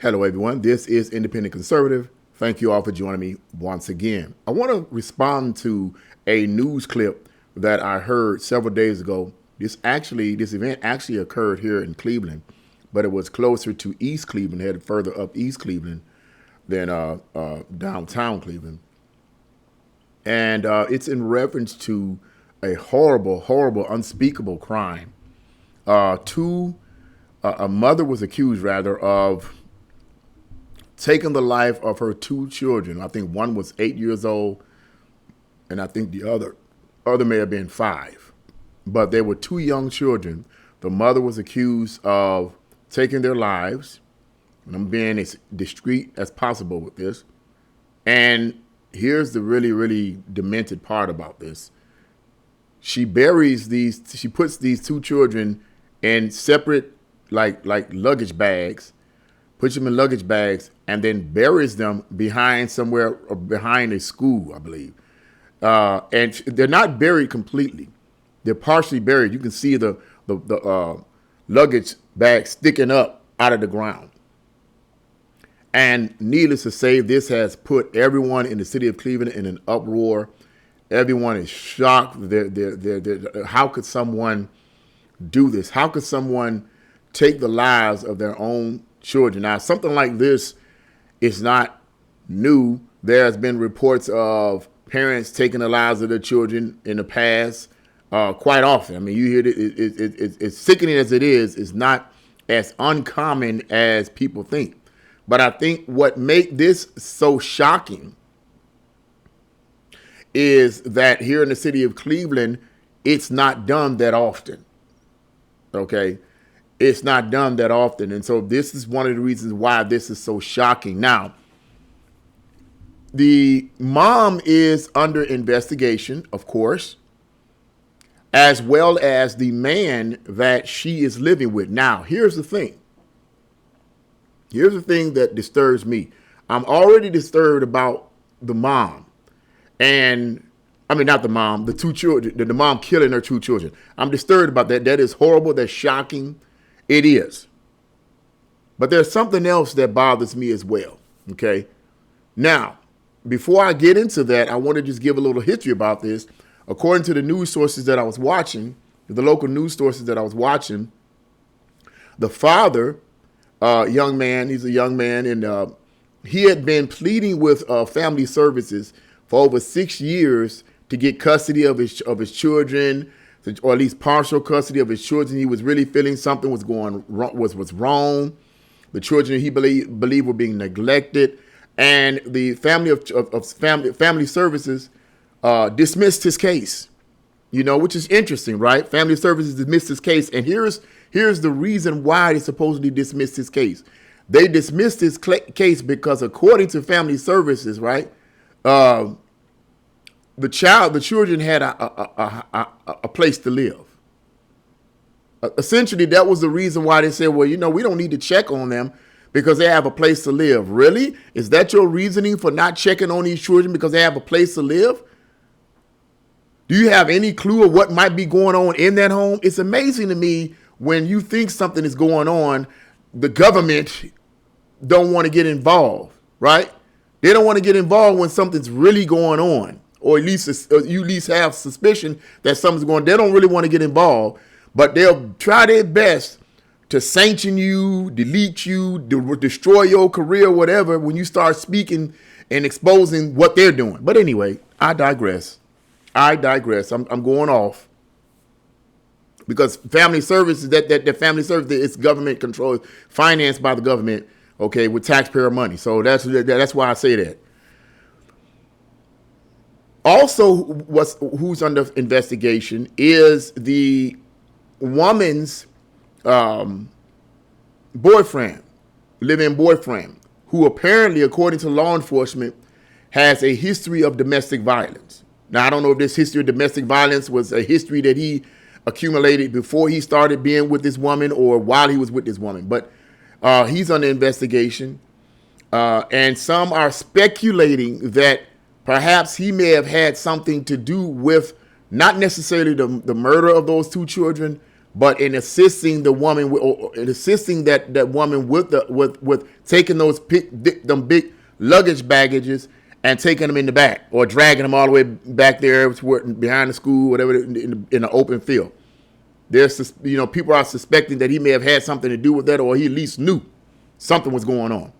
Hello, everyone. This is Independent Conservative. Thank you all for joining me once again. I want to respond to a news clip that I heard several days ago. This event actually occurred here in Cleveland, but it was closer to East Cleveland, headed further up East Cleveland than downtown Cleveland. And it's in reference to a horrible, horrible, unspeakable crime. A mother was accused, rather, of taking the life of her two children. I think one was 8 years old, and I think the other may have been 5. But they were two young children. The mother was accused of taking their lives. And I'm being as discreet as possible with this. And here's the really, really demented part about this. She puts these two children in separate, like luggage bags, puts them in luggage bags, and then buries them behind a school, I believe. And they're not buried completely. They're partially buried. You can see the luggage bag sticking up out of the ground. And needless to say, this has put everyone in the city of Cleveland in an uproar. Everyone is shocked. How could someone do this? How could someone take the lives of their own children? Now, something like this is not new. There's been reports of parents taking the lives of their children in the past quite often. I mean, you hear it's sickening as it is. It's not as uncommon as people think. But I think what makes this so shocking is that here in the city of Cleveland, it's not done that often. Okay? It's not done that often. And so this is one of the reasons why this is so shocking. Now, the mom is under investigation, of course, as well as the man that she is living with. Now, here's the thing. Here's the thing that disturbs me. I'm already disturbed about the mom. And I mean, not the mom, the two children, the mom killing her two children. I'm disturbed about that. That is horrible. That's shocking. It is. But there's something else that bothers me as well. Okay. Now, before I get into that, I want to just give a little history about this. According to the news sources that I was watching, the local news sources that I was watching, the father, young man, he's a young man, and he had been pleading with family services for over 6 years to get custody of his children, or at least partial custody of his children. He was really feeling something was going wrong, was wrong. The children he believed were being neglected, and the family services dismissed his case. You know, which is interesting, right? Family services dismissed his case, and here's the reason why they supposedly dismissed his case. They dismissed his case because, according to family services, right, the children had a place to live. Essentially, that was the reason why they said, well, you know, we don't need to check on them because they have a place to live. Really? Is that your reasoning for not checking on these children, because they have a place to live? Do you have any clue of what might be going on in that home? It's amazing to me when you think something is going on, the government don't want to get involved, right? They don't want to get involved when something's really going on, or at least you at least have suspicion that something's going on. They don't really want to get involved, but they'll try their best to sanction you, delete you, destroy your career, whatever, when you start speaking and exposing what they're doing. But anyway, I digress. I'm going off. Because family services, that family service, it's government controlled, financed by the government, okay, with taxpayer money. So that's why I say that. Also, who's under investigation is the woman's boyfriend, live-in boyfriend, who apparently, according to law enforcement, has a history of domestic violence. Now, I don't know if this history of domestic violence was a history that he accumulated before he started being with this woman or while he was with this woman, but he's under investigation. And some are speculating that perhaps he may have had something to do with not necessarily the murder of those two children, but in assisting the woman or in assisting that woman with taking them big luggage baggages and taking them in the back or dragging them all the way back there behind the school, whatever, in the open field. There's, people are suspecting that he may have had something to do with that, or he at least knew something was going on.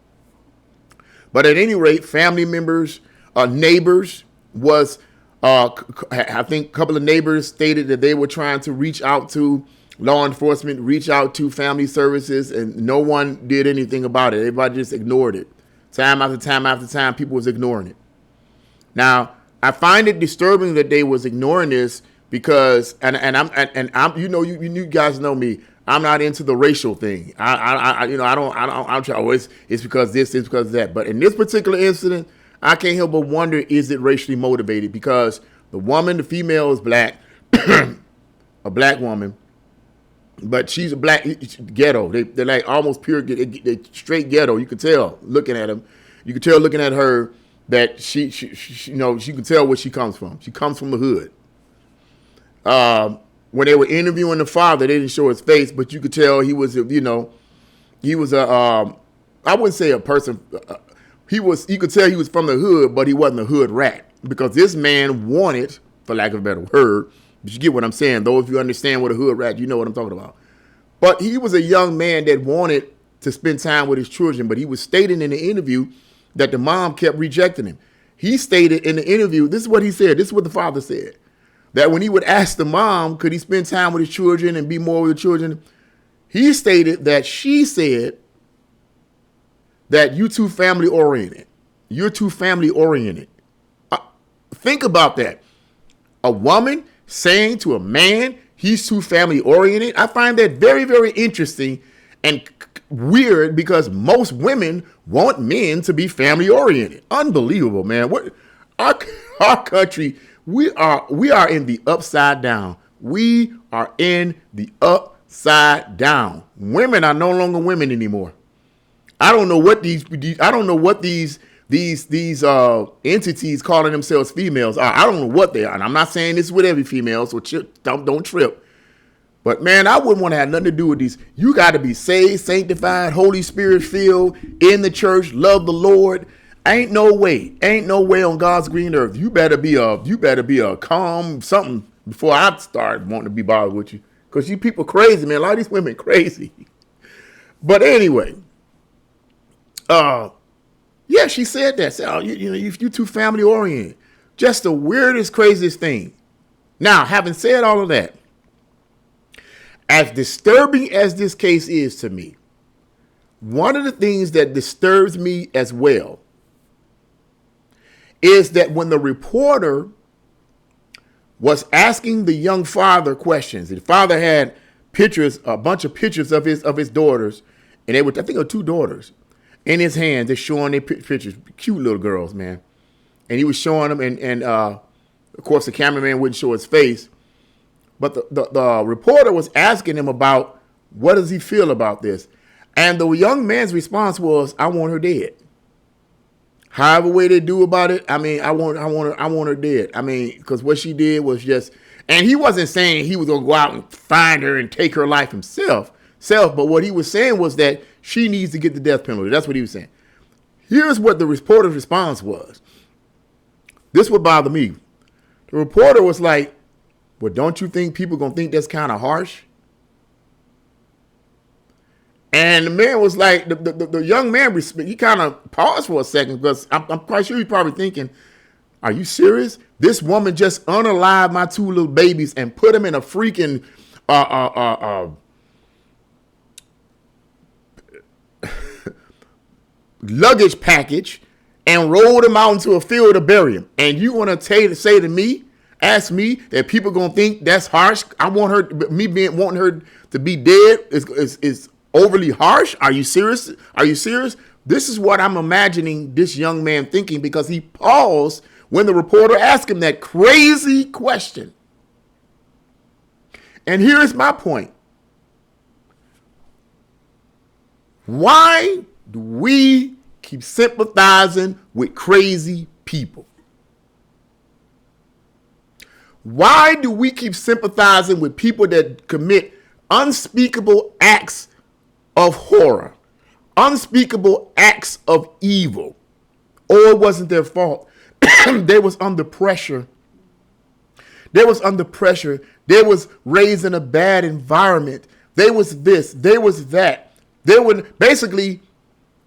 But at any rate, family members, neighbors was, I think a couple of neighbors stated that they were trying to reach out to law enforcement, reach out to family services, and no one did anything about it. Everybody just ignored it. Time after time after time, people was ignoring it. Now, I find it disturbing that they was ignoring this because, and I'm, you guys know me. I'm not into the racial thing. I don't try always. It's because this, it's because that. But in this particular incident, I can't help but wonder: is it racially motivated? Because the female is black, a black woman, but she's a black ghetto. They're like almost pure, they straight ghetto. You could tell looking at them. You could tell looking at her that she can tell where she comes from. She comes from the hood. When they were interviewing the father, they didn't show his face, but you could tell he was, I wouldn't say a person. You could tell he was from the hood, but he wasn't a hood rat because this man wanted, for lack of a better word, but you get what I'm saying. Though if you understand what a hood rat, you know what I'm talking about. But he was a young man that wanted to spend time with his children, but he was stating in the interview that the mom kept rejecting him. He stated in the interview, this is what he said, this is what the father said, that when he would ask the mom, could he spend time with his children and be more with the children, he stated that she said that you're too family oriented. You're too family oriented. Think about that. A woman saying to a man, he's too family oriented. I find that very, very interesting and weird because most women want men to be family oriented. Unbelievable, man. Our country, we are in the upside down. We are in the upside down. Women are no longer women anymore. I don't know what these entities calling themselves females are. I don't know what they are. And I'm not saying this with every female, so don't trip. But man, I wouldn't want to have nothing to do with these. You got to be saved, sanctified, Holy Spirit filled, in the church, love the Lord. Ain't no way on God's green earth. You better be a calm something before I start wanting to be bothered with you. Because you people crazy, man. A lot of these women crazy. But anyway, yeah, she said that. Said, you too family oriented. Just the weirdest, craziest thing. Now, having said all of that, as disturbing as this case is to me, one of the things that disturbs me as well is that when the reporter was asking the young father questions, the father had pictures, a bunch of pictures of his daughters, and they were, I think, it were 2 daughters in his hand. They're showing their pictures, cute little girls, man. And he was showing them, and of course the cameraman wouldn't show his face. But the reporter was asking him about what does he feel about this, and the young man's response was, "I want her dead." However way they do about it, I mean, I want her dead. I mean, because what she did was just, and he wasn't saying he was gonna go out and find her and take her life himself. But what he was saying was that she needs to get the death penalty. That's what he was saying. Here's what the reporter's response was. This would bother me. The reporter was like, "Well, don't you think people gonna think that's kind of harsh?" And the man was like, the young man, he kind of paused for a second because I'm quite sure he's probably thinking, "Are you serious? This woman just unalived my 2 little babies and put them in a freaking luggage package and rolled them out into a field to bury them. And you want to say to me, ask me that people gonna think that's harsh? I want her, wanting her to be dead is overly harsh. Are you serious? Are you serious?" This is what I'm imagining this young man thinking because he paused when the reporter asked him that crazy question. And here's my point. Why do we keep sympathizing with crazy people? Why do we keep sympathizing with people that commit unspeakable acts of horror, unspeakable acts of evil. Or it wasn't their fault. They was under pressure. They was under pressure. They was raised in a bad environment. They was this. They was that. They were basically,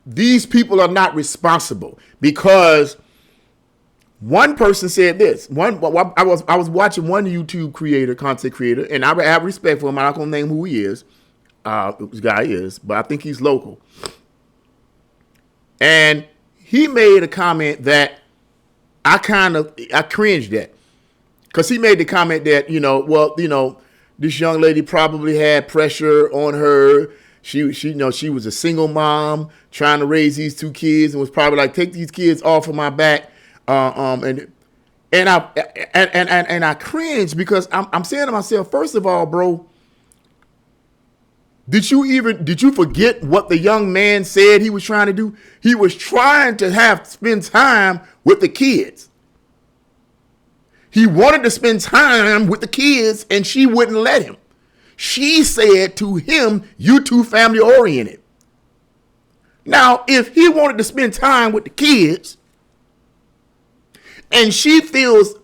these people are not responsible because one person said this. I was watching one YouTube creator, content creator, and I have respect for him. I'm not gonna name who he is. This guy is, but I think he's local. And he made a comment that I cringed at, because he made the comment that, this young lady probably had pressure on her. She was a single mom trying to raise these two kids and was probably like, take these kids off of my back. And I cringe because I'm saying to myself, first of all, bro, did you forget what the young man said he was trying to do? He was trying to spend time with the kids. He wanted to spend time with the kids and she wouldn't let him. She said to him, you too family oriented. Now, if he wanted to spend time with the kids and she feels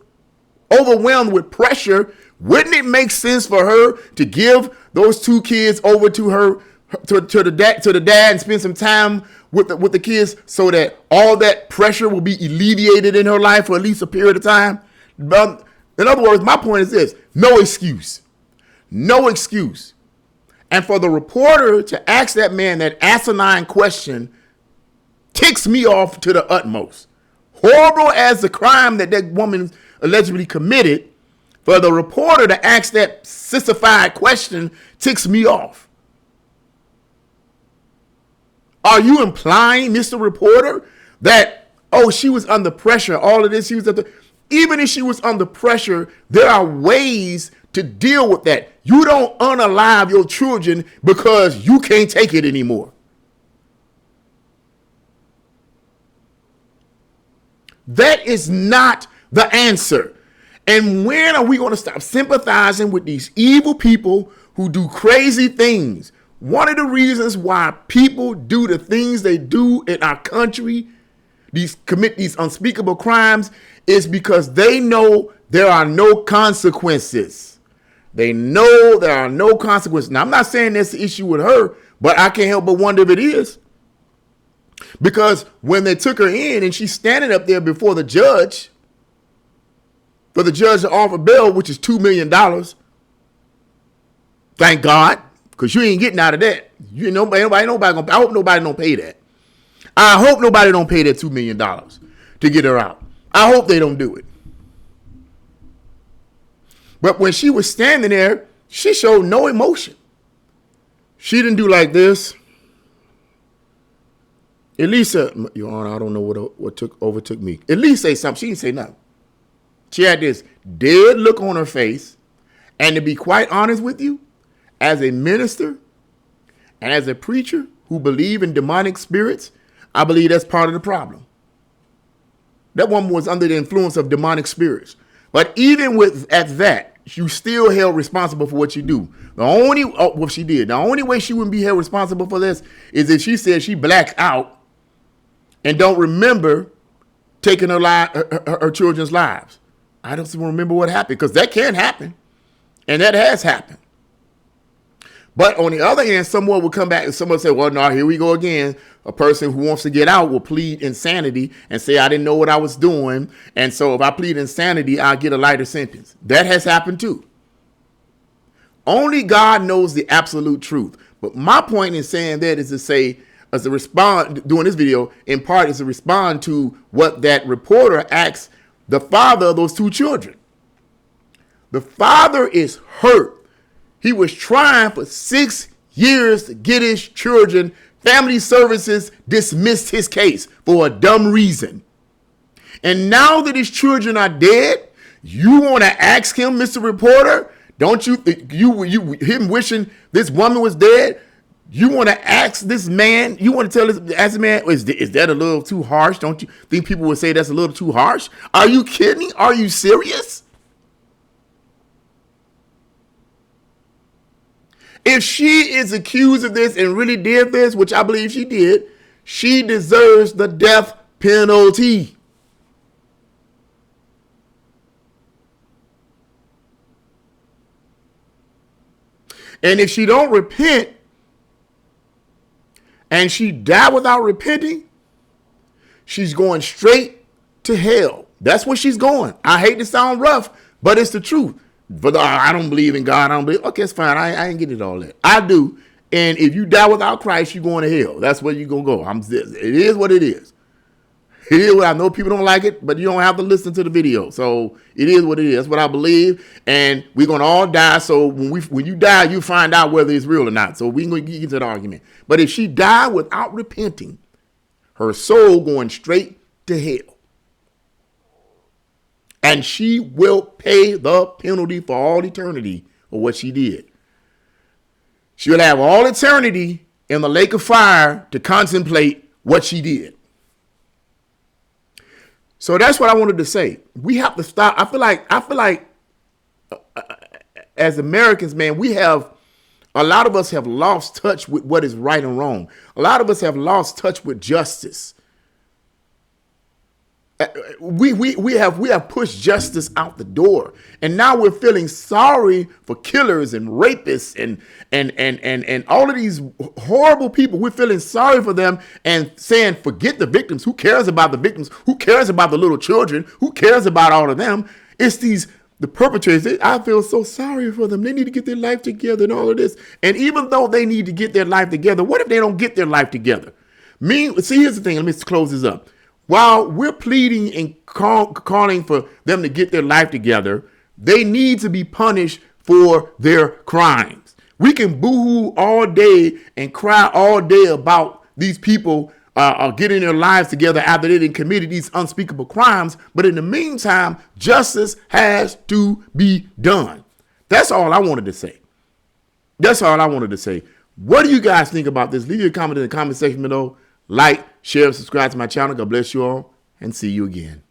overwhelmed with pressure, wouldn't it make sense for her to give those two kids over to her, to the dad and spend some time with the kids so that all that pressure will be alleviated in her life for at least a period of time? But in other words, my point is this: no excuse. No excuse. And for the reporter to ask that man that asinine question ticks me off to the utmost. Horrible as the crime that woman allegedly committed, for the reporter to ask that sissified question ticks me off. Are you implying, Mr. Reporter, that, she was under pressure, all of this, even if she was under pressure, there are ways to deal with that. You don't unalive your children because you can't take it anymore. That is not the answer. And when are we going to stop sympathizing with these evil people who do crazy things? One of the reasons why people do the things they do in our country, commit these unspeakable crimes, is because they know there are no consequences. They know there are no consequences. Now, I'm not saying that's the issue with her, but I can't help but wonder if it is. Because when they took her in and she's standing up there before the judge, for the judge to offer bail, which is $2 million, thank God, because you ain't getting out of that. I hope nobody don't pay that. I hope nobody don't pay that $2 million to get her out. I hope they don't do it. But when she was standing there, she showed no emotion. She didn't do like this. At least, Your Honor, I don't know what overtook me. At least say something. She didn't say nothing. She had this dead look on her face. And to be quite honest with you, as a minister and as a preacher who believe in demonic spirits, I believe that's part of the problem. That woman was under the influence of demonic spirits. But even at that, you still held responsible for what you do. The only way she wouldn't be held responsible for this is if she said she blacked out and don't remember taking her children's lives. I don't remember what happened, because that can happen. And that has happened. But on the other hand, someone will come back and someone say, well, no, here we go again. A person who wants to get out will plead insanity and say, I didn't know what I was doing. And so if I plead insanity, I'll get a lighter sentence. That has happened too. Only God knows the absolute truth. But my point in saying that is to say, as a respond, doing this video, in part is to respond to what that reporter asked the father of those two children. The father is hurt. He was trying for 6 years to get his children. Family Services dismissed his case for a dumb reason. And now that his children are dead, you want to ask him, Mr. Reporter, don't you him wishing this woman was dead? You want to ask this man, you want to ask the man, is that a little too harsh? Don't you think people would say that's a little too harsh? Are you kidding? Are you serious? If she is accused of this and really did this, which I believe she did, she deserves the death penalty. And if she don't repent and she die without repenting, she's going straight to hell. That's where she's going. I hate to sound rough, but it's the truth. But I don't believe in God. I don't believe. Okay, it's fine. I ain't get it all that. I do. And if you die without Christ, you're going to hell. That's where you're going to go. It is what it is. It is what I know people don't like it, but you don't have to listen to the video. So it is what it is. That's what I believe. And we're going to all die. So when you die, you find out whether it's real or not. So we're going to get into the argument. But if she died without repenting, her soul going straight to hell. And she will pay the penalty for all eternity for what she did. She'll have all eternity in the lake of fire to contemplate what she did. So that's what I wanted to say. We have to stop. I feel like as Americans, man, a lot of us have lost touch with what is right and wrong. A lot of us have lost touch with justice. We have pushed justice out the door, and now we're feeling sorry for killers and rapists and all of these horrible people. We're feeling sorry for them and saying, forget the victims. Who cares about the victims? Who cares about the little children? Who cares about all of them? It's the perpetrators. I feel so sorry for them. They need to get their life together and all of this. And even though they need to get their life together, what if they don't get their life together? See, here's the thing. Let me close this up. While we're pleading and calling for them to get their life together, they need to be punished for their crimes. We can boo-hoo all day and cry all day about these people getting their lives together after they done committed these unspeakable crimes. But in the meantime, justice has to be done. That's all I wanted to say. That's all I wanted to say. What do you guys think about this? Leave your comment in the comment section below. Like, share, and subscribe to my channel. God bless you all, and see you again.